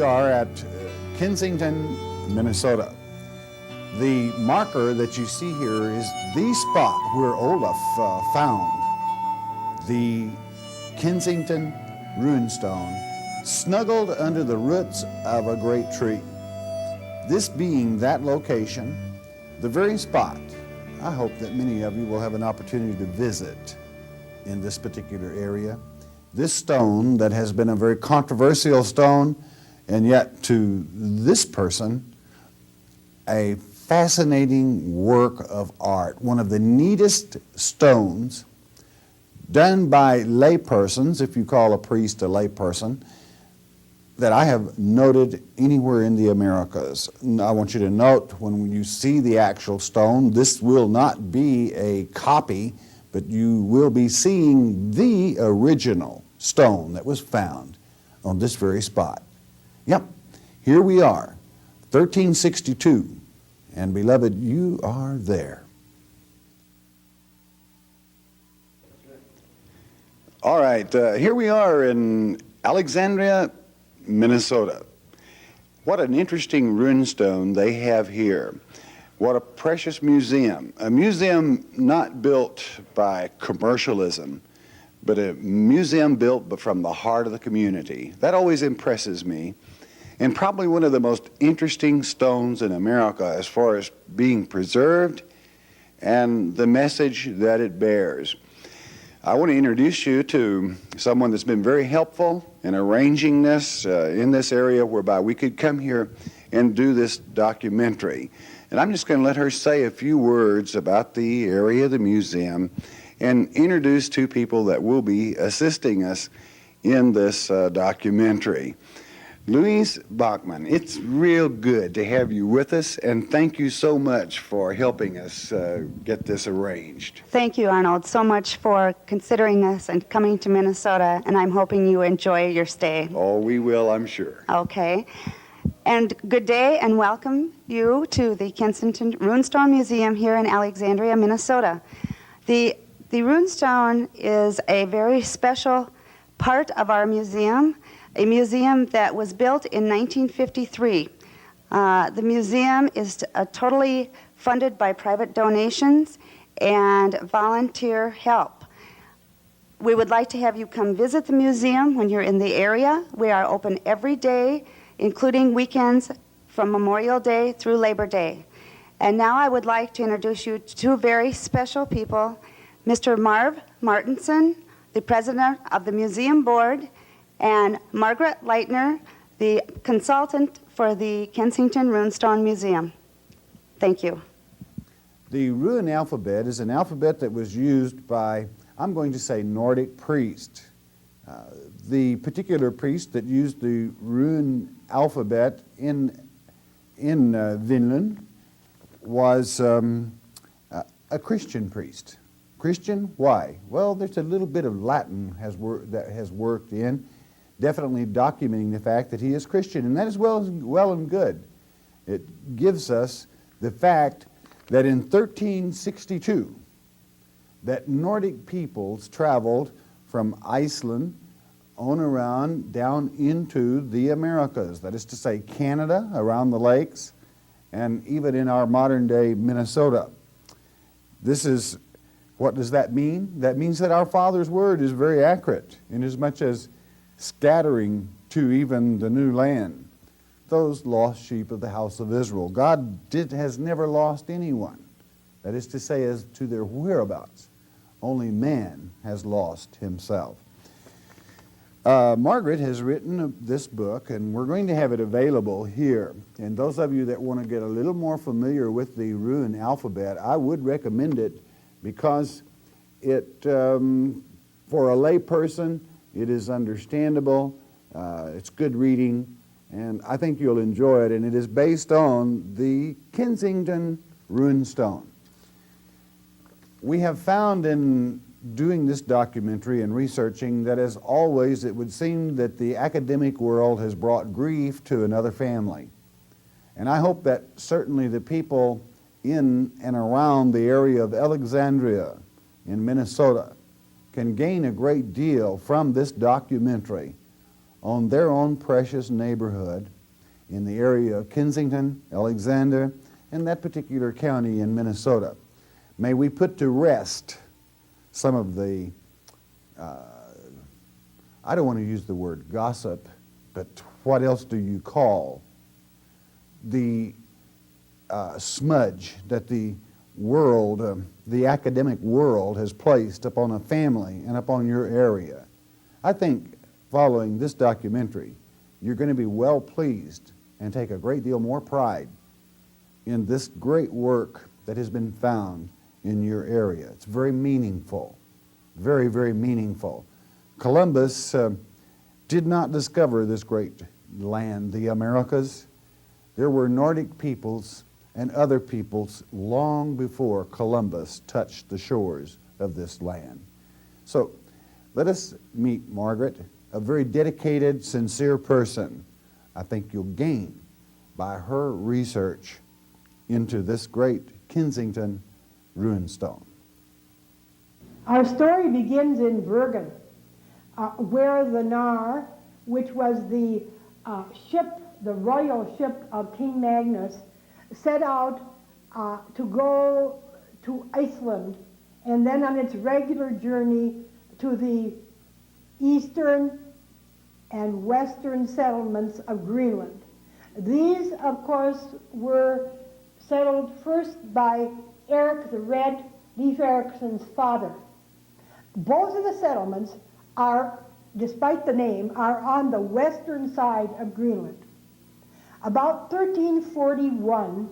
are at Kensington, Minnesota. The marker that you see here is the spot where Olaf found the Kensington Runestone, snuggled under the roots of a great tree. This being that location, the very spot, I hope that many of you will have an opportunity to visit in this particular area. This stone that has been a very controversial stone, and yet to this person, a fascinating work of art, one of the neatest stones done by laypersons, if you call a priest a layperson, that I have noted anywhere in the Americas. I want you to note when you see the actual stone, this will not be a copy, but you will be seeing the original stone that was found on this very spot. Yep, here we are, 1362, and beloved, you are there. All right, here we are in Alexandria, Minnesota. What an interesting runestone they have here. What a precious museum. A museum not built by commercialism, but a museum built from the heart of the community. That always impresses me. And probably one of the most interesting stones in America as far as being preserved and the message that it bears. I want to introduce you to someone that's been very helpful in arranging this in this area whereby we could come here and do this documentary. And I'm just going to let her say a few words about the area of the museum and introduce two people that will be assisting us in this documentary. Louise Bachman, it's real good to have you with us, and thank you so much for helping us get this arranged. Thank you, Arnold, so much for considering us and coming to Minnesota, and I'm hoping you enjoy your stay. Oh, we will, I'm sure. Okay. And good day, and welcome you to the Kensington Runestone Museum here in Alexandria, Minnesota. The runestone is a very special part of our museum, a museum that was built in 1953. The museum is totally funded by private donations and volunteer help. We would like to have you come visit the museum when you're in the area. We are open every day, including weekends from Memorial Day through Labor Day. And now I would like to introduce you to two very special people, Mr. Marv Martinson, the president of the museum board, and Margaret Leitner, the consultant for the Kensington Runestone Museum. Thank you. The rune alphabet is an alphabet that was used by, I'm going to say, Nordic priests. The particular priest that used the rune alphabet in Vinland was a Christian priest. Christian? Why? Well, there's a little bit of Latin that has worked in, definitely documenting the fact that he is Christian, and that is well and good. It gives us the fact that in 1362, that Nordic peoples traveled from Iceland on around down into the Americas, that is to say Canada, around the lakes, and even in our modern day Minnesota. What does that mean? That means that our Father's Word is very accurate, inasmuch as scattering to even the new land those lost sheep of the house of Israel. God has never lost anyone. That is to say, as to their whereabouts. Only man has lost himself. Margaret has written this book, and we're going to have it available here. And those of you that want to get a little more familiar with the rune alphabet, I would recommend it because it, for a lay person, it is understandable, it's good reading, and I think you'll enjoy it. And it is based on the Kensington Runestone. We have found in doing this documentary and researching that, as always, it would seem that the academic world has brought grief to another family. And I hope that certainly the people in and around the area of Alexandria in Minnesota can gain a great deal from this documentary on their own precious neighborhood in the area of Kensington, Alexander, and that particular county in Minnesota. May we put to rest some of the, I don't want to use the word gossip, but what else do you call the smudge that the world, the academic world has placed upon a family and upon your area. I think following this documentary, you're going to be well pleased and take a great deal more pride in this great work that has been found in your area. It's very meaningful, very, very meaningful. Columbus did not discover this great land, the Americas. There were Nordic peoples and other peoples long before Columbus touched the shores of this land. So let us meet Margaret, a very dedicated, sincere person. I think you'll gain by her research into this great Kensington Runestone. Our story begins in Bergen, where the Nar, which was the ship, the royal ship of King Magnus, set out to go to Iceland, and then on its regular journey to the eastern and western settlements of Greenland. These, of course, were settled first by Eric the Red, Leif Erikson's father. Both of the settlements are, despite the name, are on the western side of Greenland. About 1341,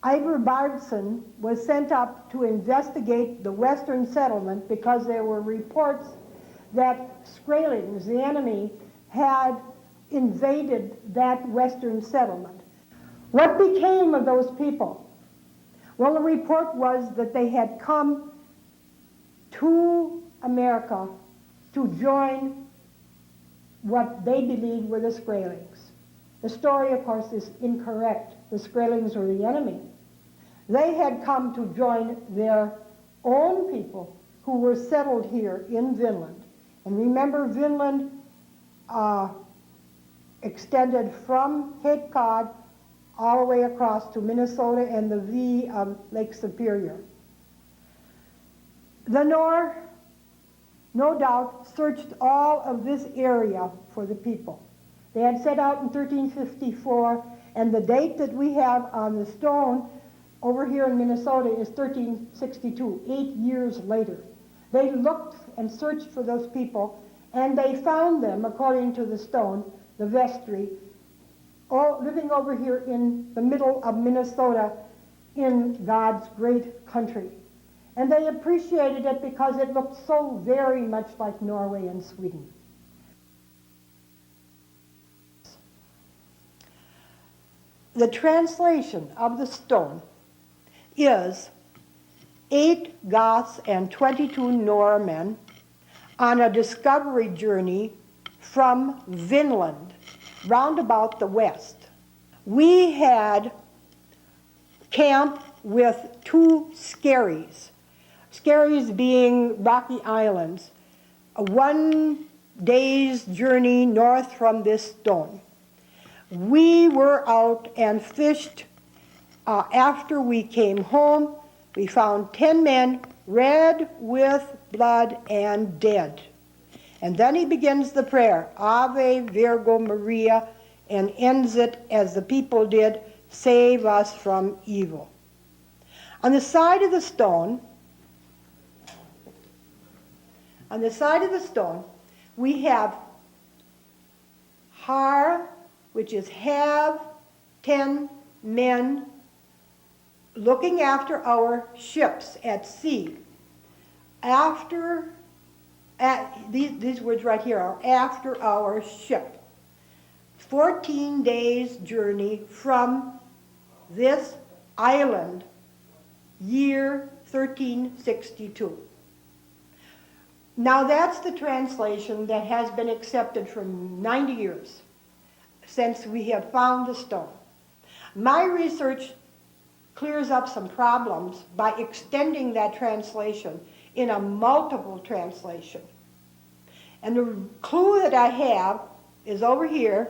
Ivar Bardson was sent up to investigate the western settlement because there were reports that Skrælings, the enemy, had invaded that western settlement. What became of those people? Well, the report was that they had come to America to join what they believed were the Skrælings. The story, of course, is incorrect. The Skrælings were the enemy. They had come to join their own people who were settled here in Vinland. And remember, Vinland extended from Cape Cod all the way across to Minnesota and the V of Lake Superior. The Nor, no doubt, searched all of this area for the people. They had set out in 1354, and the date that we have on the stone over here in Minnesota is 1362, 8 years later. They looked and searched for those people, and they found them, according to the stone, the vestry, all living over here in the middle of Minnesota in God's great country. And they appreciated it because it looked so very much like Norway and Sweden. The translation of the stone is 8 Goths and 22 Norman on a discovery journey from Vinland, round about the west. We had camp with 2 skerries, skerries being rocky islands, a 1 day's journey north from this stone. We were out and fished. After we came home, we found 10 men red with blood and dead. And then he begins the prayer, Ave Virgo Maria, and ends it as the people did, save us from evil. On the side of the stone, we have har, which is have 10 men looking after our ships at sea. These words right here are after our ship. 14 days journey from this island, year 1362. Now that's the translation that has been accepted for 90 years since we have found the stone. My research clears up some problems by extending that translation in a multiple translation. And the clue that I have is over here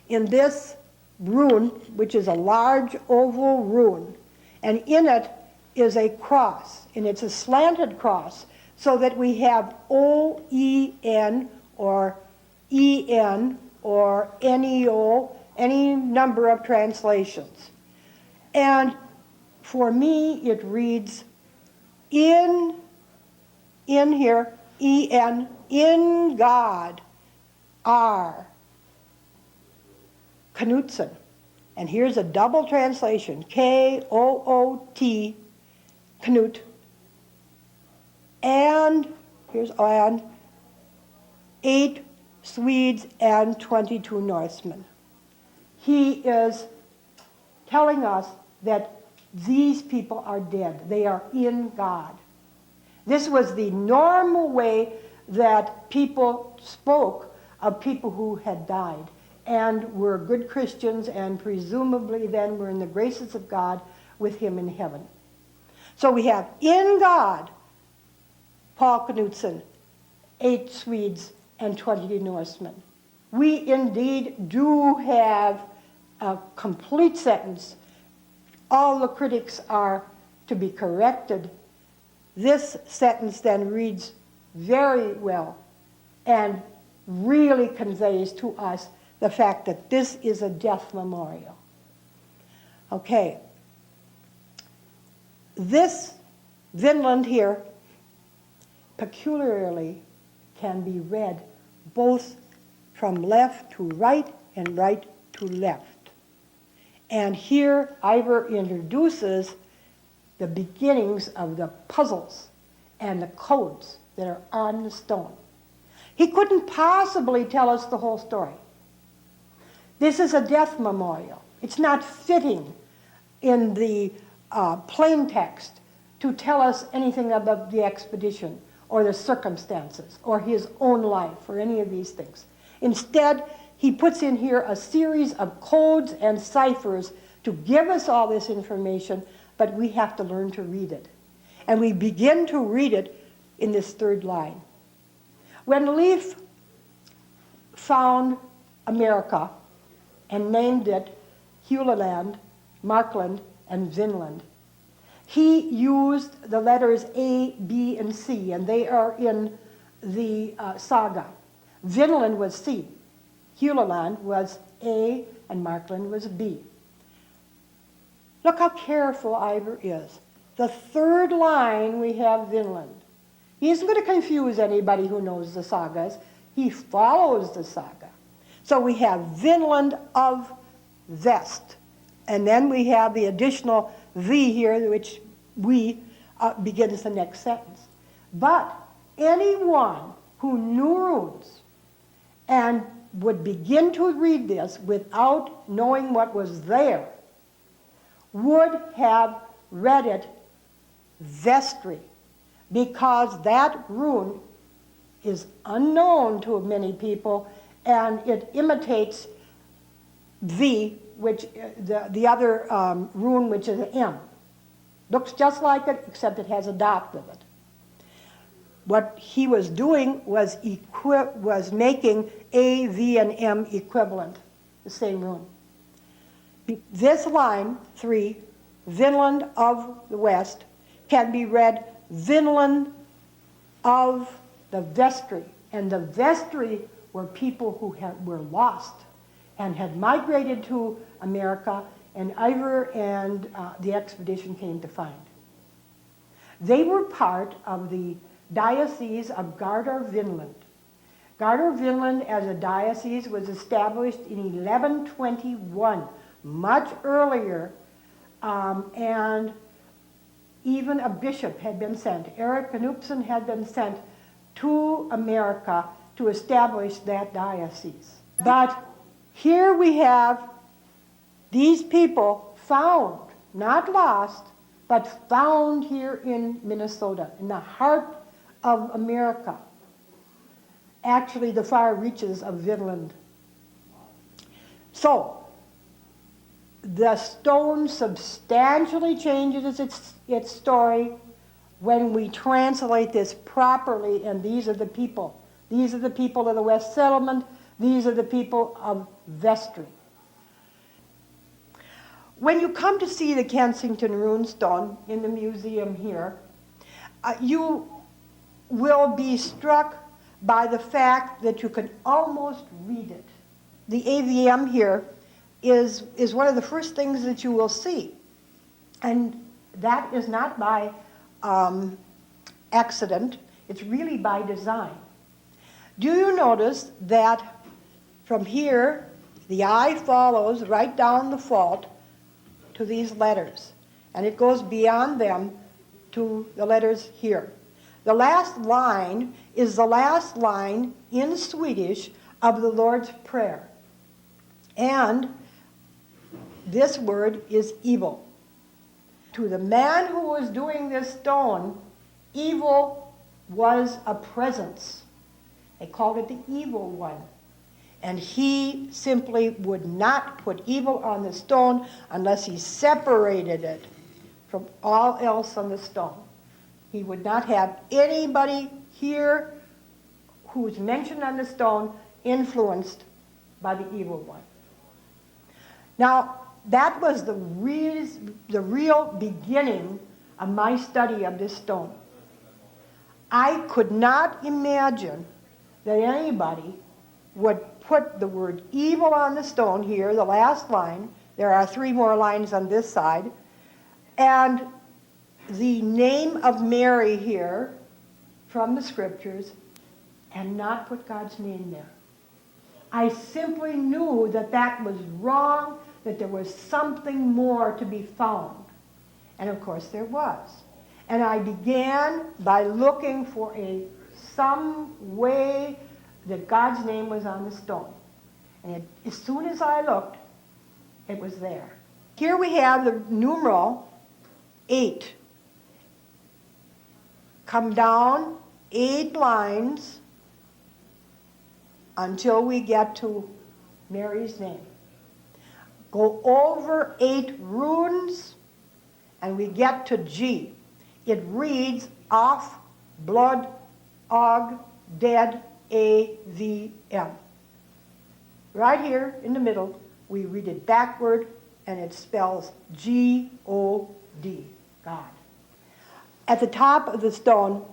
in this rune, which is a large oval rune, and in it is a cross, and it's a slanted cross, so that we have O-E-N or E-N or N-E-O, any number of translations. And for me, it reads in here, E-N, in God are Knutson. And here's a double translation, K-O-O-T, Knut. And here's 8 Swedes and 22 Norsemen. He is telling us that these people are dead. They are in God. This was the normal way that people spoke of people who had died and were good Christians and presumably then were in the graces of God with him in heaven. So we have in God, Paul Knutson, 8 Swedes and 20 Norsemen. We indeed do have a complete sentence. All the critics are to be corrected. This sentence then reads very well and really conveys to us the fact that this is a death memorial. Okay. This Vinland here peculiarly can be read both from left to right and right to left. And here Ivar introduces the beginnings of the puzzles and the codes that are on the stone. He couldn't possibly tell us the whole story. This is a death memorial. It's not fitting in the plain text to tell us anything about the expedition or the circumstances or his own life or any of these things. Instead, he puts in here a series of codes and ciphers to give us all this information, but we have to learn to read it. And we begin to read it in this third line. When Leif found America and named it Hulaland, Markland, and Vinland, he used the letters A, B, and C, and they are in the saga. Vinland was C, Hulaland was A, and Markland was B. Look how careful Ivar is. The third line we have Vinland. He isn't going to confuse anybody who knows the sagas. He follows the saga. So we have Vinland of Vest. And then we have the additional V here, which begins the next sentence. But anyone who knew runes and would begin to read this without knowing what was there would have read it Vestry, because that rune is unknown to many people, and it imitates V, which the other rune, which is an M. Looks just like it, except it has a dot with it. What he was doing was making A, V, and M equivalent, the same rune. This line, 3, Vinland of the West, can be read Vinland of the Vestry. And the Vestry were people who were lost and had migrated to America, and Ivar and the expedition came to find. They were part of the Diocese of Gardar-Vinland. Gardar-Vinland as a diocese was established in 1121, much earlier, and even a bishop had been sent. Erik Knutson had been sent to America to establish that diocese. But here we have these people found, not lost, but found here in Minnesota, in the heart of America. Actually, the far reaches of Vinland. So, the stone substantially changes its story when we translate this properly, and these are the people. These are the people of the West Settlement. These are the people of Vestry. When you come to see the Kensington Runestone in the museum here, you will be struck by the fact that you can almost read it. The AVM here is one of the first things that you will see. And that is not by accident, it's really by design. Do you notice that from here, the eye follows right down the fault to these letters, and it goes beyond them to the letters here. The last line is the last line in Swedish of the Lord's Prayer. And this word is evil. To the man who was doing this stone, evil was a presence. They called it the evil one. And he simply would not put evil on the stone unless he separated it from all else on the stone. He would not have anybody here who's mentioned on the stone influenced by the evil one. Now, that was the real beginning of my study of this stone. I could not imagine that anybody would put the word evil on the stone here, the last line. There are 3 more lines on this side. And the name of Mary here from the scriptures, and not put God's name there. I simply knew that that was wrong, that there was something more to be found. And of course there was. And I began by looking for some way that God's name was on the stone. And as soon as I looked, it was there. Here we have the numeral 8. Come down 8 lines until we get to Mary's name. Go over 8 runes, and we get to G. It reads off, blood, og, dead, A-V-M. Right here in the middle, we read it backward, and it spells G-O-D, God. At the top of the stone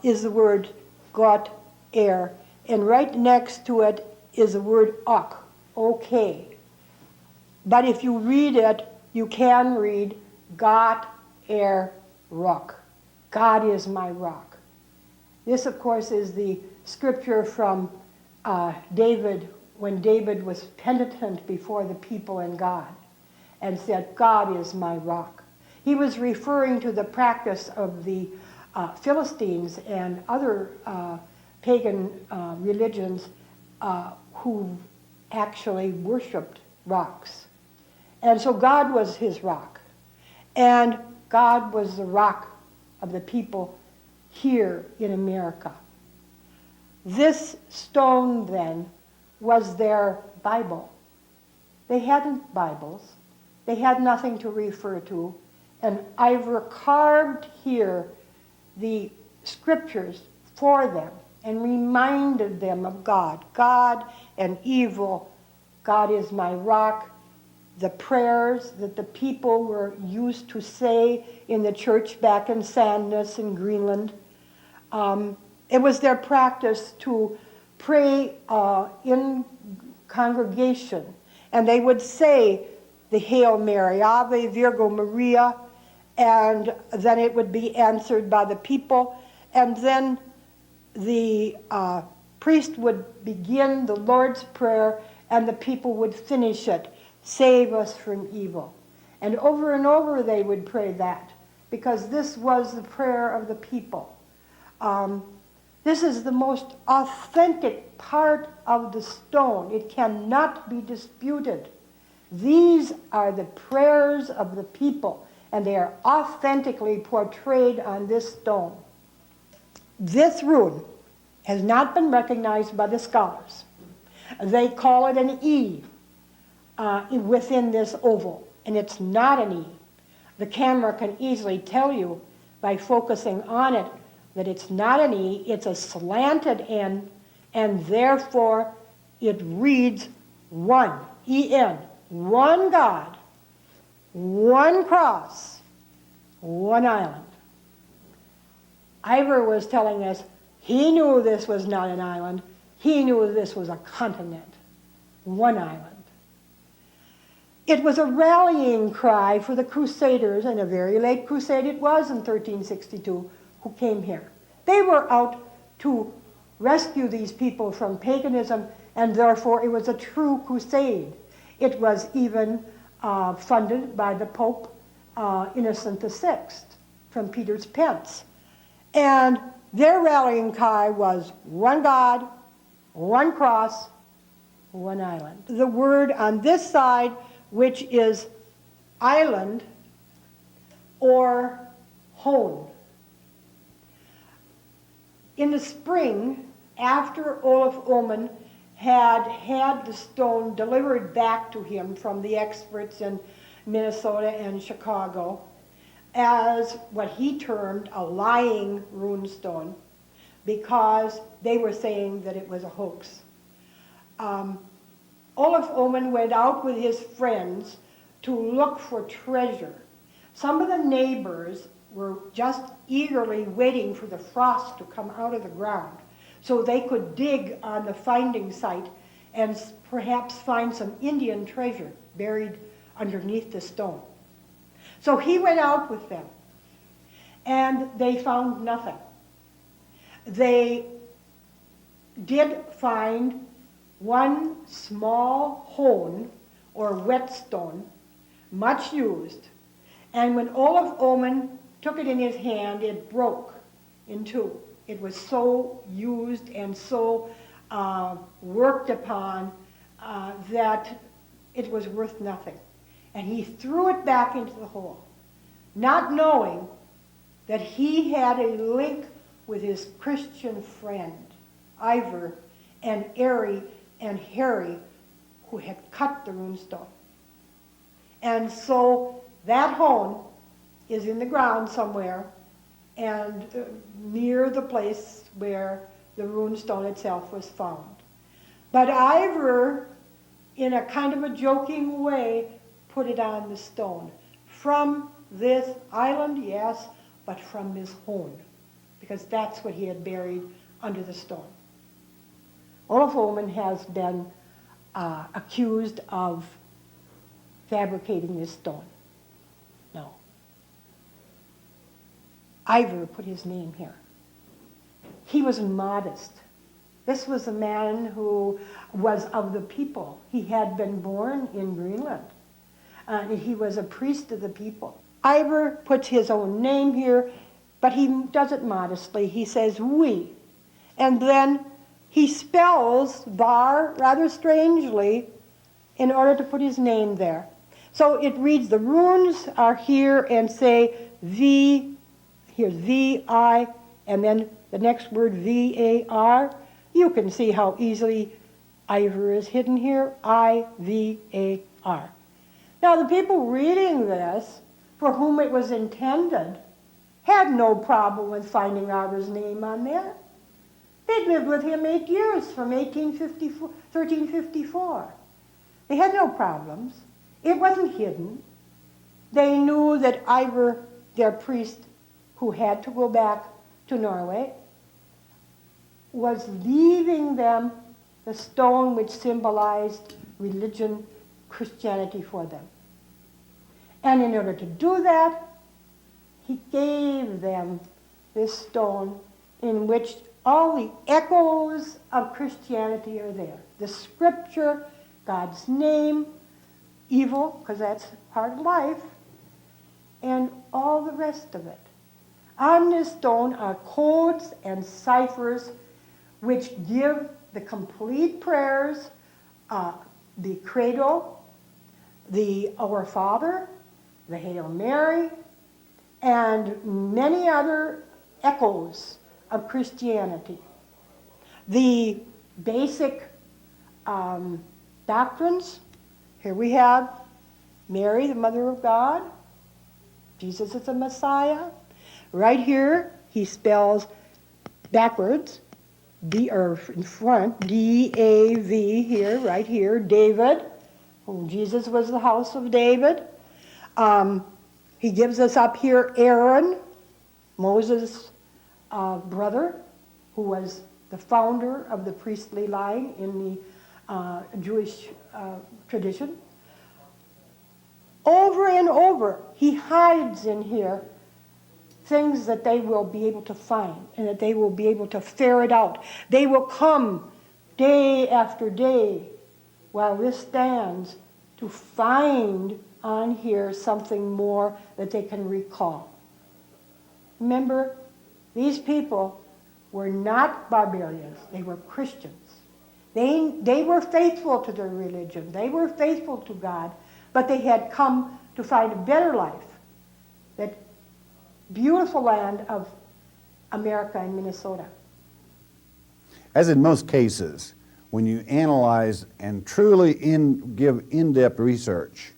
is the word got, air, and right next to it is the word ok, okay. But if you read it, you can read got, air, rock. God is my rock. This, of course, is the scripture from David, when David was penitent before the people and God, and said, God is my rock. He was referring to the practice of the Philistines and other pagan religions who actually worshipped rocks. And so God was his rock. And God was the rock of the people here in America. This stone, then, was their Bible. They hadn't Bibles. They had nothing to refer to. And I've carved here the scriptures for them and reminded them of God. God and evil. God is my rock. The prayers that the people were used to say in the church back in Sandnes in Greenland. It was their practice to pray in congregation. And they would say the Hail Mary, Ave Virgo Maria, and then it would be answered by the people. And then the priest would begin the Lord's Prayer, and the people would finish it. Save us from evil. And over they would pray that, because this was the prayer of the people. This is the most authentic part of the stone. It cannot be disputed. These are the prayers of the people, and they are authentically portrayed on this stone. This rune has not been recognized by the scholars. They call it an E within this oval, and it's not an E. The camera can easily tell you by focusing on it that it's not an E, it's a slanted N, and therefore it reads one, E-N, one God, one cross, one island. Ivor was telling us he knew this was not an island. He knew this was a continent, one island. It was a rallying cry for the Crusaders, and a very late crusade it was in 1362, who came here. They were out to rescue these people from paganism, and therefore it was a true crusade. It was even funded by the Pope Innocent VI from Peter's Pence. And their rallying cry was one God, one cross, one island. The word on this side, which is island or hone. In the spring, after Olaf Ohman had the stone delivered back to him from the experts in Minnesota and Chicago as what he termed a lying runestone, because they were saying that it was a hoax. Olaf Ohman went out with his friends to look for treasure. Some of the neighbors were just eagerly waiting for the frost to come out of the ground so they could dig on the finding site and perhaps find some Indian treasure buried underneath the stone. So he went out with them, and they found nothing. They did find one small hone or whetstone, much used, and when Olaf Ohman took it in his hand, it broke in two. It was so used and so worked upon that it was worth nothing. And he threw it back into the hole, not knowing that he had a link with his Christian friend, Ivor, and Ari and Harry, who had cut the runestone. And so that hone is in the ground somewhere, and near the place where the runestone itself was found. But Ivor, in a kind of a joking way, put it on the stone. From this island, yes, but from this hone, because that's what he had buried under the stone. Olaf Ohman has been accused of fabricating this stone. No. Ivor put his name here. He was modest. This was a man who was of the people. He had been born in Greenland. He was a priest of the people. Ivor puts his own name here, but he does it modestly. He says we. And then he spells var rather strangely in order to put his name there. So it reads, the runes are here and say V, here's V-I, and then the next word V-A-R. You can see how easily Ivor is hidden here, I-V-A-R. Now the people reading this, for whom it was intended, had no problem with finding Ivor's name on there. They'd lived with him 8 years, from 1354. They had no problems. It wasn't hidden. They knew that Ivor, their priest, who had to go back to Norway, was leaving them the stone which symbolized religion, Christianity for them. And in order to do that, he gave them this stone in which all the echoes of Christianity are there. The scripture, God's name, evil, because that's part of life, and all the rest of it. On this stone are codes and ciphers which give the complete prayers, the Credo, the Our Father, the Hail Mary, and many other echoes of Christianity. The basic doctrines, here we have Mary, the Mother of God. Jesus is the Messiah. Right here, he spells backwards, or in front, D-A-V here, right here, David, whom Jesus was the house of David. He gives us up here Aaron, Moses' brother, who was the founder of the priestly line in the Jewish tradition. Over and over, he hides in here things that they will be able to find and that they will be able to ferret out. They will come day after day while this stands to find on here something more that they can recall. Remember, these people were not barbarians. They were Christians. They were faithful to their religion. They were faithful to God, but they had come to find a better life. That beautiful land of America and Minnesota. As in most cases, when you analyze and truly give in-depth research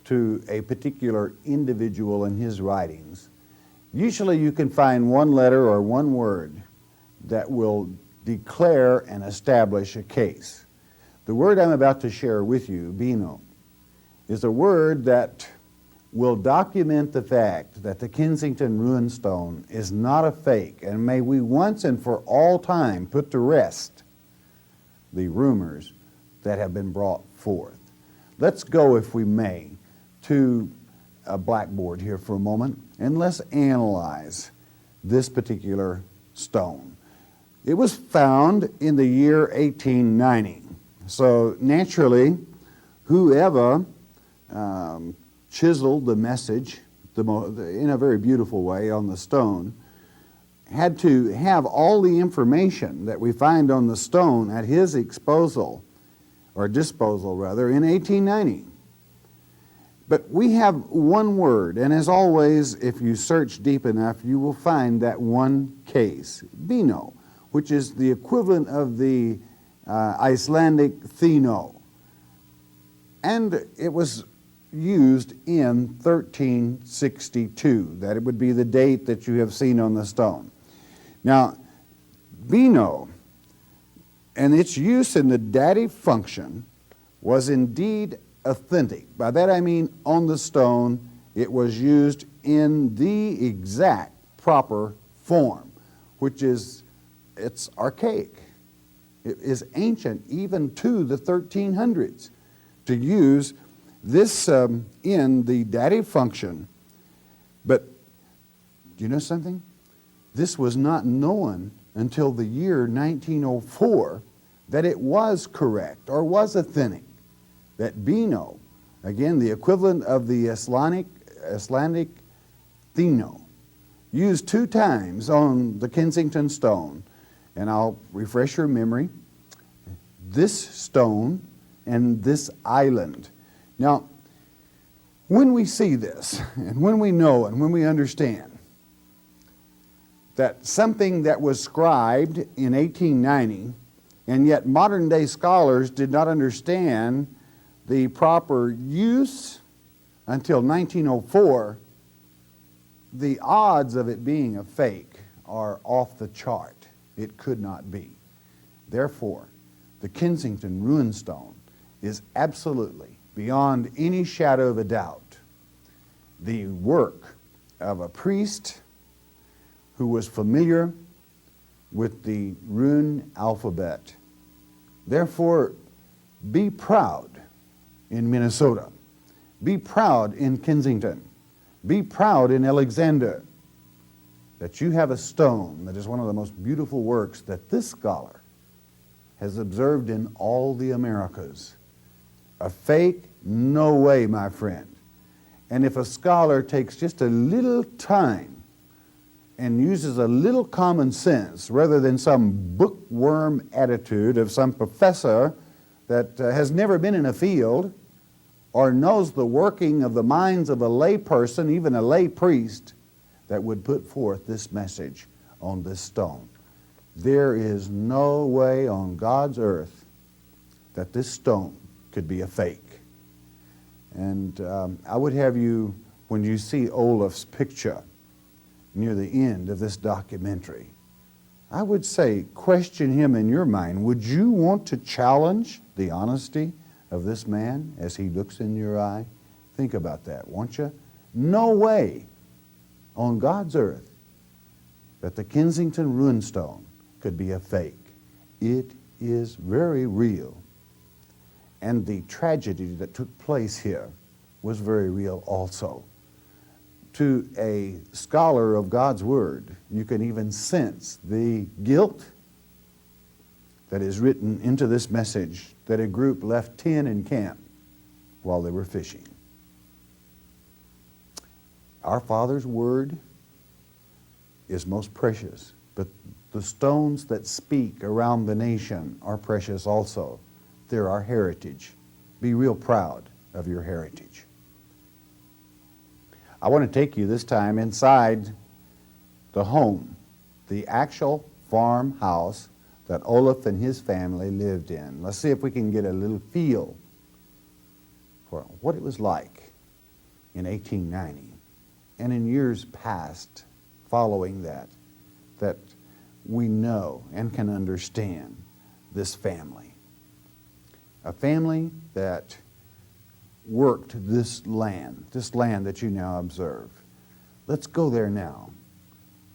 to a particular individual and his writings, usually you can find one letter or one word that will declare and establish a case. The word I'm about to share with you, bino, is a word that will document the fact that the Kensington Runestone is not a fake, and may we once and for all time put to rest the rumors that have been brought forth. Let's go, if we may, to a blackboard here for a moment, and let's analyze this particular stone. It was found in the year 1890. So naturally, whoever chiseled the message in a very beautiful way on the stone had to have all the information that we find on the stone at his disposal in 1890. But we have one word, and as always, if you search deep enough, you will find that one case, bino, which is the equivalent of the Icelandic thino. And it was used in 1362. That it would be the date that you have seen on the stone. Now, bino and its use in the dative function was indeed authentic. By that I mean on the stone it was used in the exact proper form, which is, it's archaic. It is ancient even to the 1300s to use this in the dative function. But do you know something? This was not known until the year 1904 that it was correct or was authentic. That bino, again the equivalent of the Icelandic thino, used 2 times on the Kensington stone. And I'll refresh your memory. This stone and this island. Now, when we see this, and when we know and when we understand that something that was scribed in 1890, and yet modern day scholars did not understand the proper use until 1904, the odds of it being a fake are off the chart. It could not be. Therefore, the Kensington Runestone is absolutely, beyond any shadow of a doubt, the work of a priest who was familiar with the rune alphabet. Therefore, be proud in Minnesota. Be proud in Kensington. Be proud in Alexander that you have a stone that is one of the most beautiful works that this scholar has observed in all the Americas. A fake? No way, my friend. And if a scholar takes just a little time and uses a little common sense rather than some bookworm attitude of some professor that has never been in a field or knows the working of the minds of a lay person, even a lay priest, that would put forth this message on this stone. There is no way on God's earth that this stone could be a fake. And I would have you, when you see Olaf's picture near the end of this documentary, I would say, question him in your mind. Would you want to challenge the honesty of this man as he looks in your eye? Think about that, won't you? No way on God's earth that the Kensington Runestone could be a fake. It is very real. And the tragedy that took place here was very real also. To a scholar of God's Word, you can even sense the guilt that is written into this message that a group left 10 in camp while they were fishing. Our Father's Word is most precious, but the stones that speak around the nation are precious also. They're our heritage. Be real proud of your heritage. I want to take you this time inside the home, the actual farmhouse that Olaf and his family lived in. Let's see if we can get a little feel for what it was like in 1890 and in years past following that we know and can understand this family. A family that worked this land that you now observe. Let's go there now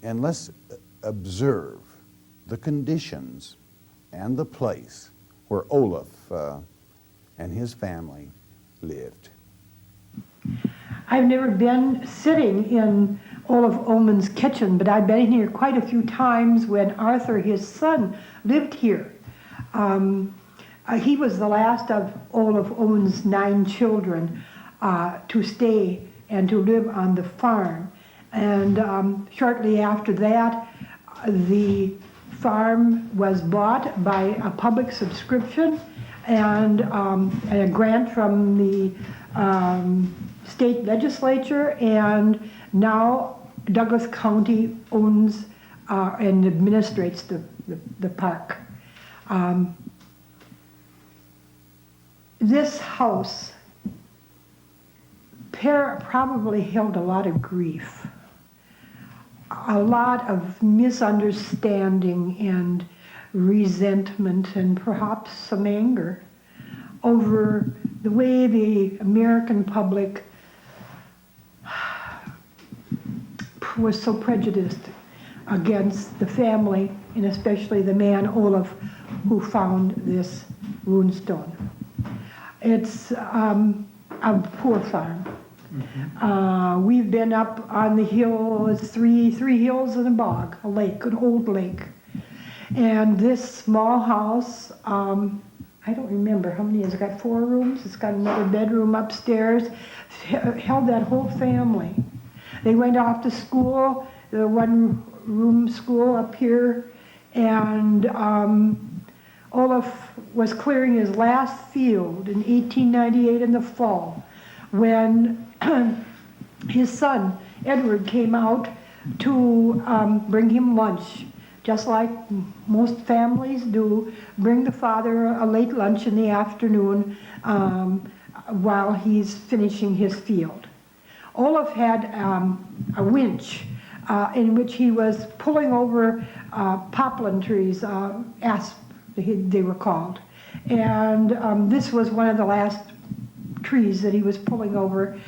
and let's observe the conditions and the place where Olaf and his family lived. I've never been sitting in Olaf Ohman's kitchen, but I've been here quite a few times when Arthur, his son, lived here. He was the last of Olaf Ohman's 9 children to stay and to live on the farm. And shortly after that, the farm was bought by a public subscription and a grant from the state legislature, and now Douglas County owns and administrates the park. This house probably held a lot of grief, a lot of misunderstanding and resentment, and perhaps some anger over the way the American public was so prejudiced against the family, and especially the man Olaf who found this runestone. It's a poor farm. Mm-hmm. We've been up on the hill, it's three hills and a bog, a lake, an old lake. And this small house, I don't remember how many, it's got 4 rooms, it's got another bedroom upstairs, held that whole family. They went off to school, the 1-room school up here, and Olaf was clearing his last field in 1898 in the fall when his son, Edward, came out to bring him lunch, just like most families do, bring the father a late lunch in the afternoon while he's finishing his field. Olaf had a winch in which he was pulling over poplin trees, asp they were called. And this was one of the last trees that he was pulling over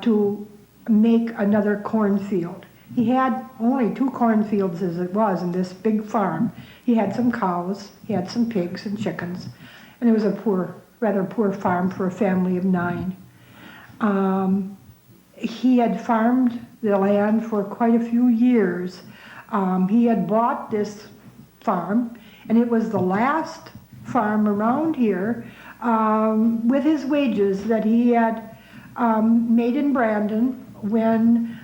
to make another cornfield. He had only 2 cornfields as it was in this big farm. He had some cows, he had some pigs and chickens, and it was a rather poor farm for a family of 9. He had farmed the land for quite a few years. He had bought this farm, and it was the last farm around here with his wages that he had made in Brandon when,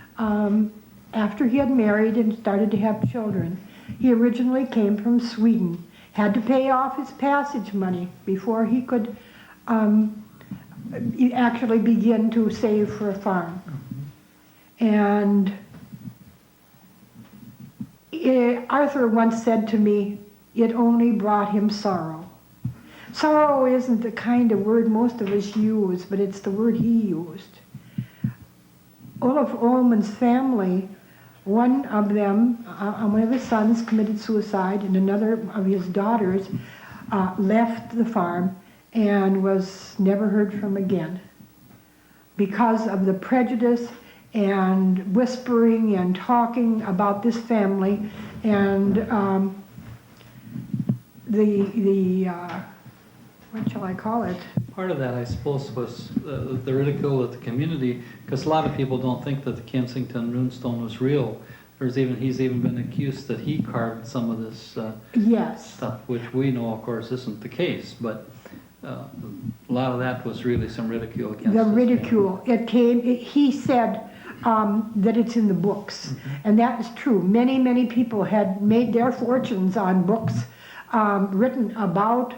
after he had married and started to have children. He originally came from Sweden, had to pay off his passage money before he could actually begin to save for a farm. And Arthur once said to me, it only brought him sorrow. Sorrow isn't the kind of word most of us use, but it's the word he used. Olaf Ohman's family One of them, one of his sons committed suicide, and another of his daughters left the farm and was never heard from again because of the prejudice and whispering and talking about this family and what shall I call it? Part of that, I suppose, was the ridicule of the community, because a lot of people don't think that the Kensington Runestone was real. He's even been accused that he carved some of this Yes. stuff, which we know, of course, isn't the case. But a lot of that was really some ridicule against The this ridicule. He said that it's in the books. And that is true. Many, many people had made their fortunes on books written about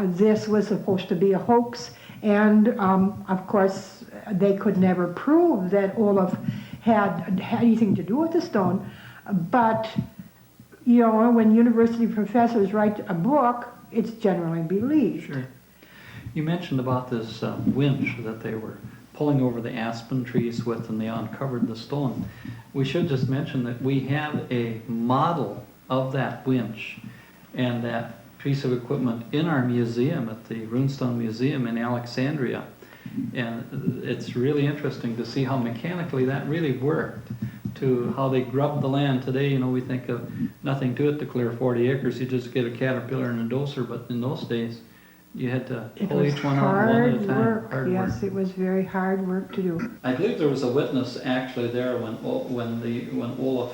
this was supposed to be a hoax. And of course, they could never prove that Olaf had anything to do with the stone. But, you know, when university professors write a book, it's generally believed. Sure. You mentioned about this winch that they were pulling over the aspen trees with, and they uncovered the stone. We should just mention that we have a model of that winch and that piece of equipment in our museum at the Runestone Museum in Alexandria. And it's really interesting to see how mechanically that really worked, to how they grubbed the land. Today, you know, we think of nothing to it to clear 40 acres. You just get a caterpillar and a dozer, but in those days, you had to pull each one out one at a time. Hard Yes, work. it was very hard work to do. I believe there was a witness actually there when Olaf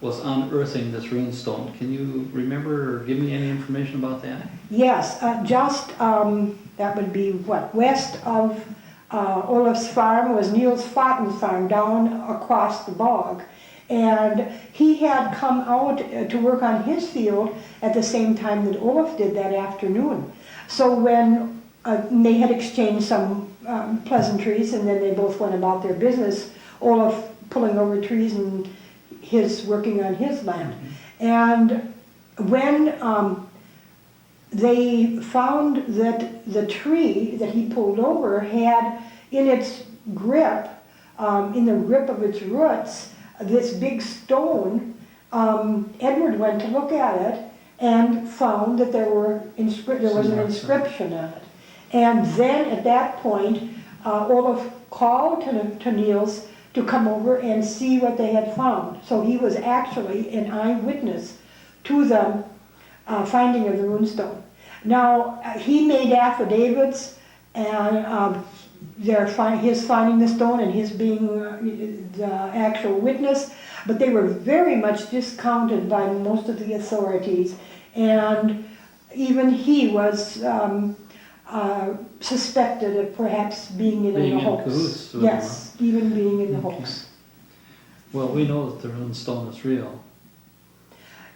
was unearthing this runestone. Can you remember or give me any information about that? Yes, that would be what, west of Olaf's farm was Niels Fatten's farm down across the bog. And he had come out to work on his field at the same time that Olaf did that afternoon. So when they had exchanged some pleasantries and then they both went about their business, Olaf pulling over trees and his working on his land. And when they found that the tree that he pulled over had in its grip, in the grip of its roots, this big stone, Edward went to look at it and found that there was an inscription on it. And then at that point, Olaf called to Niels to come over and see what they had found. So he was actually an eyewitness to the finding of the runestone. Now, he made affidavits and his finding the stone and his being the actual witness, but they were very much discounted by most of the authorities. And even he was suspected of perhaps being in a hoax. Cahoots, Yes, even being in the hoax. Well, we know that the runestone is real.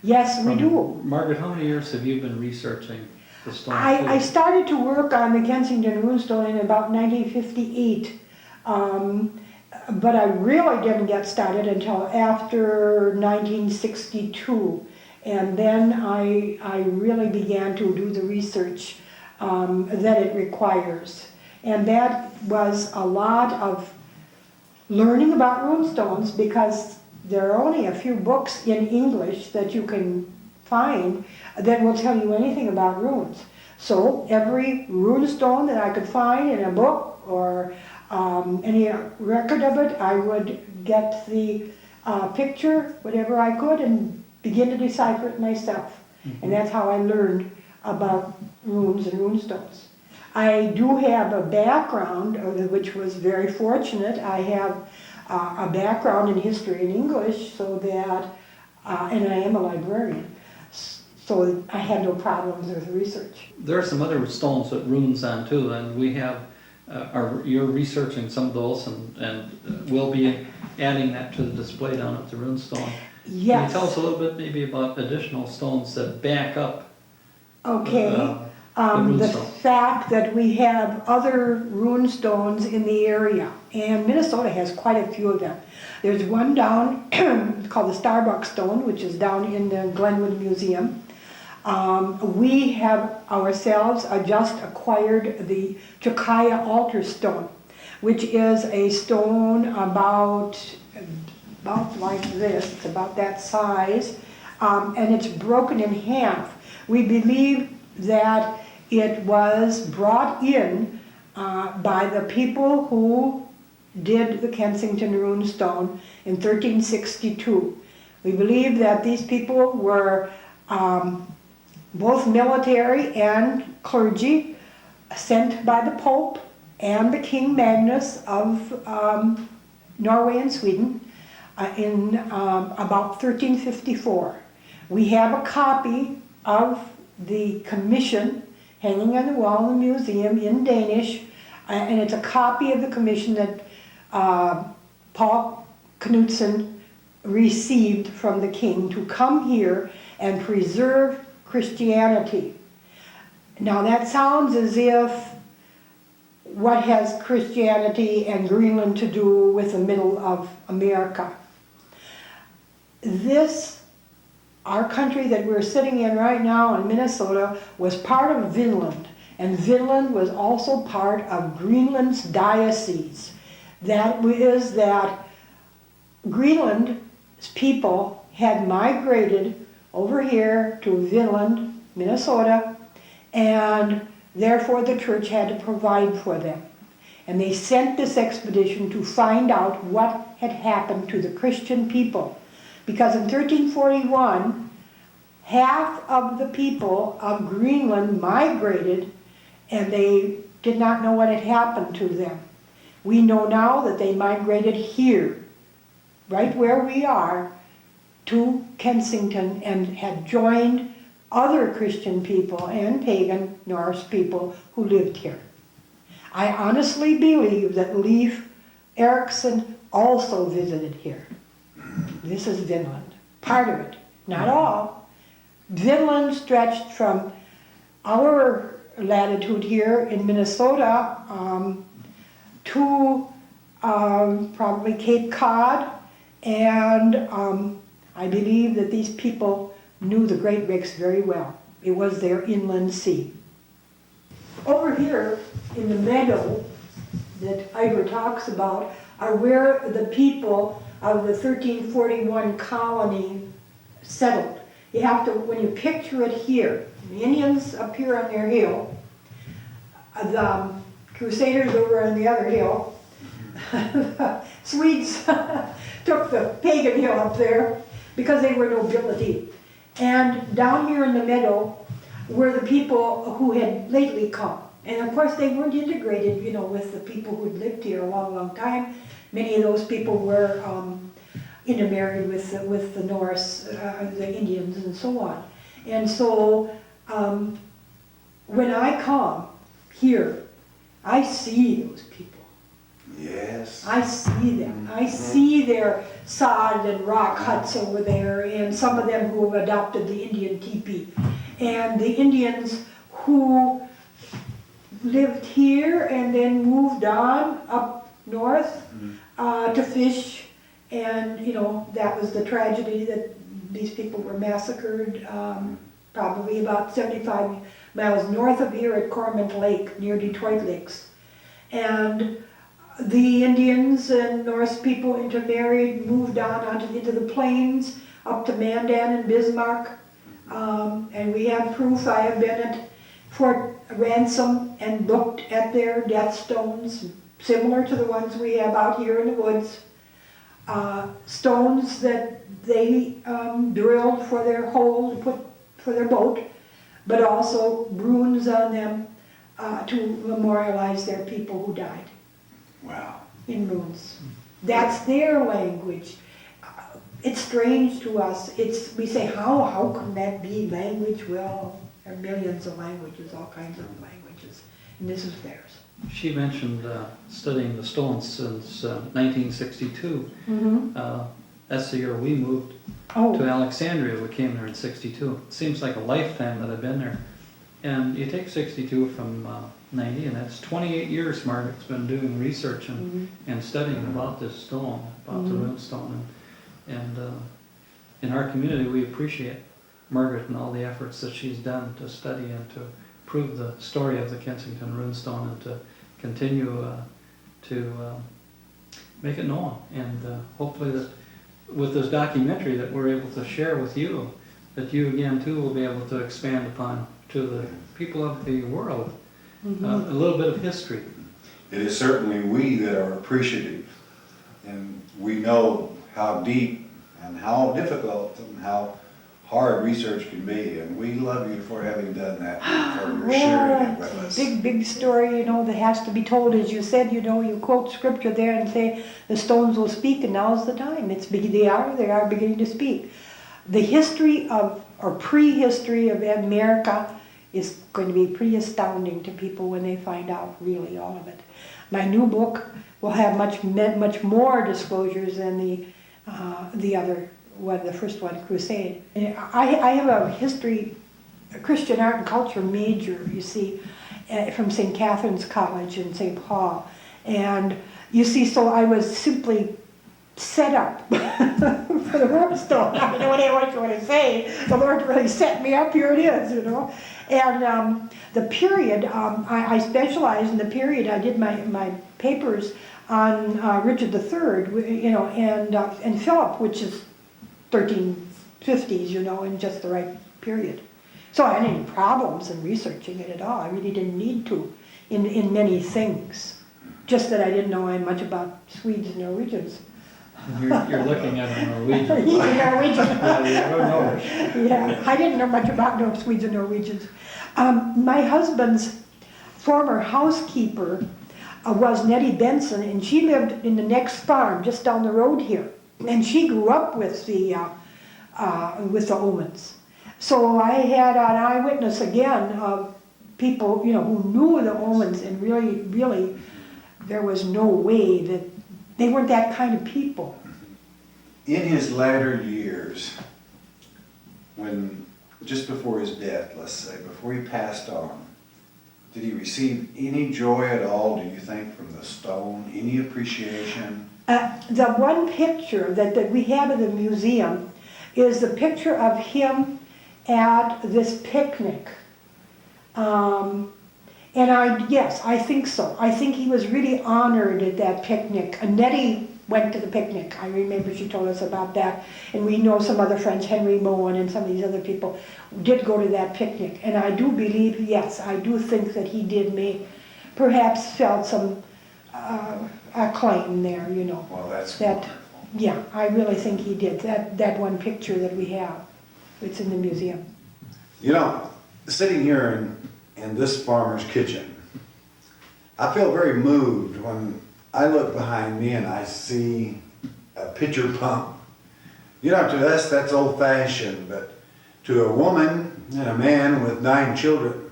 Yes, we do. Margaret, how many years have you been researching the stone? I started to work on the Kensington Runestone in about 1958, but I really didn't get started until after 1962, and then I really began to do the research that it requires, and that was a lot of learning about runestones because there are only a few books in English that you can find that will tell you anything about runes. So every runestone that I could find in a book or any record of it, I would get the picture, whatever I could, and begin to decipher it myself. And that's how I learned about runes and runestones. I do have a background, which was very fortunate. I have a background in history and English, so that, and I am a librarian. So I had no problems with research. There are some other stones that runes on too, and we have, you're researching some of those, and we'll be adding that to the display down at the runestone. Yes. Can you tell us a little bit maybe about additional stones that back up? Okay. The runestone? fact that we have other runestones in the area, and Minnesota has quite a few of them. There's one down called the Starbuck Stone, which is down in the Glenwood Museum. We have ourselves just acquired the Chukaya Altar Stone, which is a stone about about like this, it's about that size, and it's broken in half. We believe that it was brought in by the people who did the Kensington Runestone in 1362. We believe that these people were both military and clergy sent by the Pope and the King Magnus of Norway and Sweden in about 1354. We have a copy of the commission hanging on the wall in the museum in Danish, and it's a copy of the commission that Paul Knudsen received from the king to come here and preserve Christianity. Now that sounds as if what has Christianity and Greenland to do with the middle of America? Our country that we're sitting in right now in Minnesota was part of Vinland, and Vinland was also part of Greenland's diocese. That is that Greenland's people had migrated over here to Vinland, Minnesota, and therefore the church had to provide for them. And they sent this expedition to find out what had happened to the Christian people. Because in 1341, half of the people of Greenland migrated and they did not know what had happened to them. We know now that they migrated here, right where we are, to Kensington and had joined other Christian people and pagan Norse people who lived here. I honestly believe that Leif Erikson also visited here. This is Vinland, part of it, not all. Vinland stretched from our latitude here in Minnesota to probably Cape Cod, and I believe that these people knew the Great Lakes very well. It was their inland sea. Over here in the meadow that Ivor talks about are where the people of the 1341 colony settled. You have to, when you picture it here, the Indians up here on their hill, the Crusaders over on the other hill, Swedes took the pagan hill up there because they were nobility. And down here in the meadow were the people who had lately come. And of course they weren't integrated, you know, with the people who'd lived here a long, long time. Many of those people were intermarried with the Norse, the Indians and so on. And so when I come here, I see those people. Yes. I see them. I see their sod and rock huts over there, and some of them who have adopted the Indian teepee. And the Indians who lived here and then moved on up north to fish, and you know, that was the tragedy that these people were massacred probably about 75 miles north of here at Cormorant Lake, near Detroit Lakes. And the Indians and Norse people intermarried, moved on into the plains, up to Mandan and Bismarck. And we have proof. I have been at Fort Ransom and looked at their death stones, similar to the ones we have out here in the woods. Stones that they drilled for their hole, put for their boat, but also runes on them to memorialize their people who died. Wow. In runes. That's their language. It's strange to us. We say, how can that be language? Well, there are millions of languages, all kinds of languages, and this is theirs. She mentioned studying the stones since 1962. That's the year we moved to Alexandria. We came there in 62. It seems like a lifetime that I've been there. And you take 62 from 90, and that's 28 years Margaret's been doing research and studying about this stone, about the runestone. And in our community, we appreciate Margaret and all the efforts that she's done to study and to prove the story of the Kensington Runestone and to continue to make it known. And hopefully that with this documentary that we're able to share with you, that you again too will be able to expand upon to the people of the world, a little bit of history. It is certainly we that are appreciative, and we know how deep and how difficult and how hard research can be, and we love you for having done that, for sharing it with us. Big story, you know, that has to be told. As you said, you know, you quote scripture there and say the stones will speak, and now's the time. They are beginning to speak. The history of, or prehistory of America is going to be pretty astounding to people when they find out really all of it. My new book will have much more disclosures than the other one, the first one, Crusade. And I have a Christian art and culture major, you see, from St. Catherine's College in St. Paul. And you see, so I was simply set up for the Runestone. I don't know what you want to say. The Lord really set me up. Here it is, you know. And the period, I specialized in the period. I did my papers on Richard III, you know, and Philip, which is 1350s, you know, in just the right period. So I had any problems in researching it at all. I really didn't need to in many things. Just that I didn't know much about Swedes and Norwegians. You're looking at a Norwegian. He's a Norwegian. Yeah, Yeah, I didn't know much about Swedes and Norwegians. My husband's former housekeeper was Nettie Benson, and she lived in the next farm just down the road here. And she grew up with the Ohmans. So I had an eyewitness again of people, you know, who knew the Ohmans, and really, there was no way that they weren't that kind of people. In his latter years, just before his death, let's say, before he passed on, did he receive any joy at all, do you think, from the stone? Any appreciation? The one picture that we have in the museum is the picture of him at this picnic. And yes, I think so. I think he was really honored at that picnic. And Nettie went to the picnic. I remember she told us about that. And we know some other friends, Henry Moen and some of these other people, did go to that picnic. And I do believe, yes, I do think that he perhaps felt some acclaim there, you know. Well, that's wonderful. Yeah, I really think he did. That one picture that we have, it's in the museum. You know, sitting here in this farmer's kitchen, I feel very moved when I look behind me and I see a pitcher pump. You know, to us that's old-fashioned, but to a woman and a man with 9 children,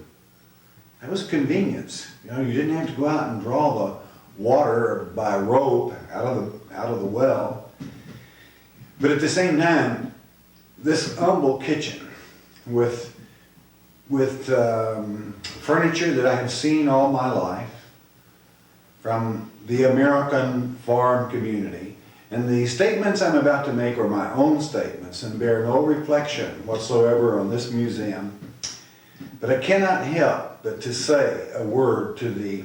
that was a convenience. You know, you didn't have to go out and draw the water by rope out of the well. But at the same time, this humble kitchen with furniture that I have seen all my life from the American farm community, and the statements I'm about to make are my own statements and bear no reflection whatsoever on this museum. But I cannot help but to say a word to the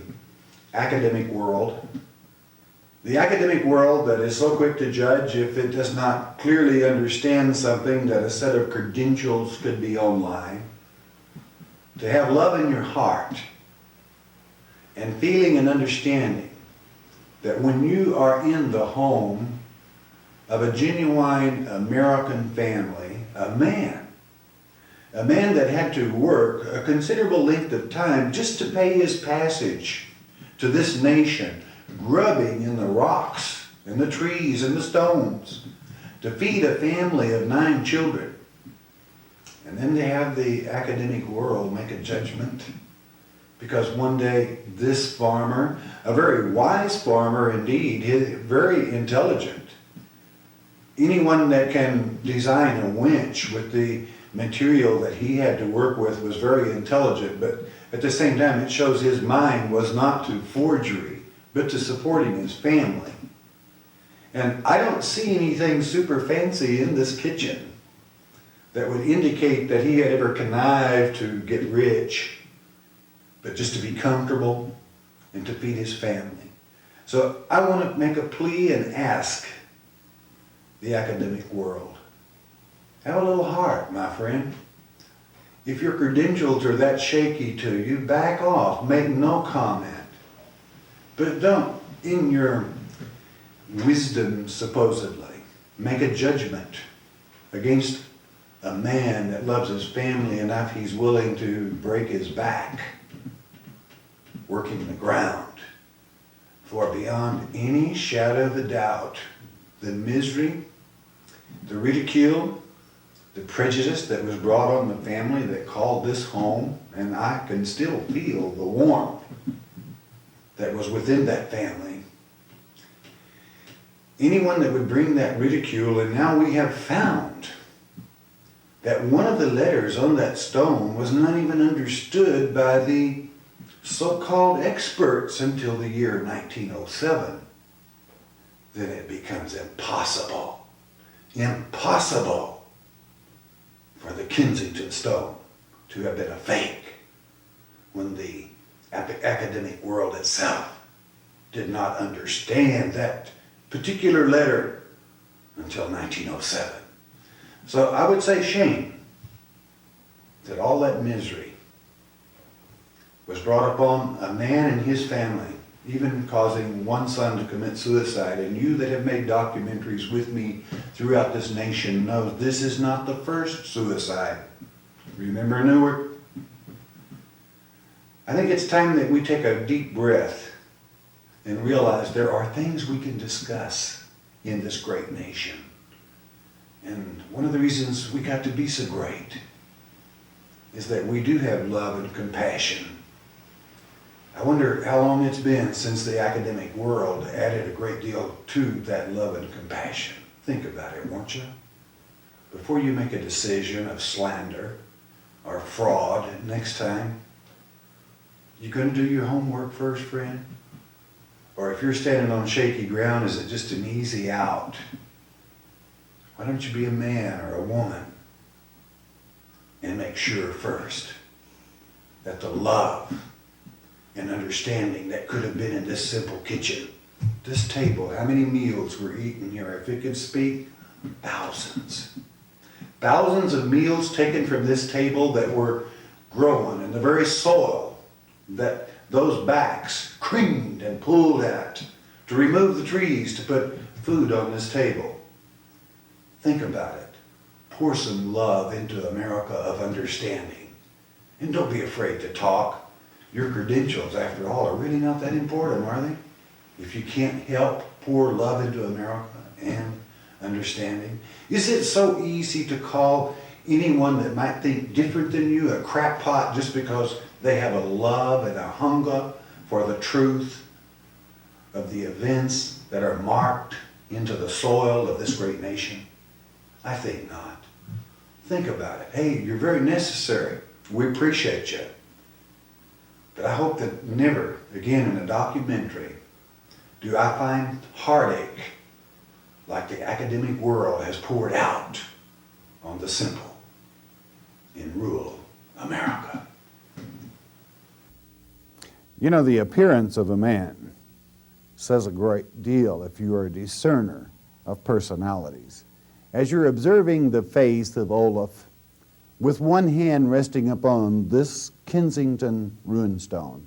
academic world. The academic world that is so quick to judge if it does not clearly understand something that a set of credentials could be online. To have love in your heart and feeling and understanding that when you are in the home of a genuine American family, a man that had to work a considerable length of time just to pay his passage to this nation, grubbing in the rocks and the trees and the stones to feed a family of 9 children. And then to have the academic world make a judgment because one day this farmer, a very wise farmer indeed, very intelligent, anyone that can design a winch with the material that he had to work with was very intelligent, but at the same time it shows his mind was not to forgery, but to supporting his family. And I don't see anything super fancy in this kitchen that would indicate that he had ever connived to get rich, but just to be comfortable and to feed his family. So I want to make a plea and ask the academic world. Have a little heart, my friend. If your credentials are that shaky to you, back off, make no comment. But don't, in your wisdom supposedly, make a judgment against a man that loves his family enough he's willing to break his back, working the ground. For beyond any shadow of a doubt, the misery, the ridicule, the prejudice that was brought on the family that called this home, and I can still feel the warmth that was within that family. Anyone that would bring that ridicule, and now we have found that one of the letters on that stone was not even understood by the so-called experts until the year 1907. Then it becomes impossible for the Kensington stone to have been a fake when the academic world itself did not understand that particular letter until 1907. So I would say shame that all that misery was brought upon a man and his family, even causing one son to commit suicide. And you that have made documentaries with me throughout this nation know this is not the first suicide. Remember Newark? I think it's time that we take a deep breath and realize there are things we can discuss in this great nation. And one of the reasons we got to be so great is that we do have love and compassion. I wonder how long it's been since the academic world added a great deal to that love and compassion. Think about it, won't you? Before you make a decision of slander or fraud next time, you going to do your homework first, friend? Or if you're standing on shaky ground, is it just an easy out? Why don't you be a man or a woman and make sure first that the love and understanding that could have been in this simple kitchen, this table, how many meals were eaten here? If it could speak, thousands. Thousands of meals taken from this table that were grown in the very soil that those backs creamed and pulled at to remove the trees to put food on this table. Think about it. Pour some love into America of understanding. And don't be afraid to talk. Your credentials, after all, are really not that important, are they? If you can't help pour love into America and understanding. Is it so easy to call anyone that might think different than you a crackpot just because they have a love and a hunger for the truth of the events that are marked into the soil of this great nation? I think not. Think about it. Hey, you're very necessary. We appreciate you. But I hope that never again in a documentary do I find heartache like the academic world has poured out on the simple in rural America. You know, the appearance of a man says a great deal if you are a discerner of personalities. As you're observing the face of Olaf, with one hand resting upon this Kensington runestone,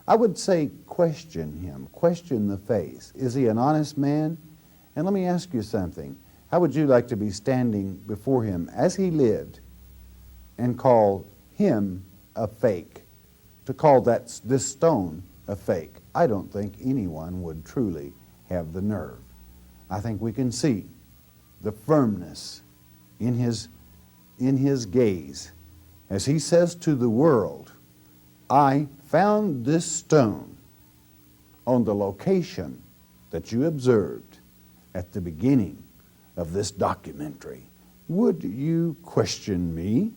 I would say question him, question the face. Is he an honest man? And let me ask you something. How would you like to be standing before him as he lived and call him a fake? To call this stone a fake? I don't think anyone would truly have the nerve. I think we can see the firmness in his gaze as he says to the world, I found this stone on the location that you observed at the beginning of this documentary. Would you question me?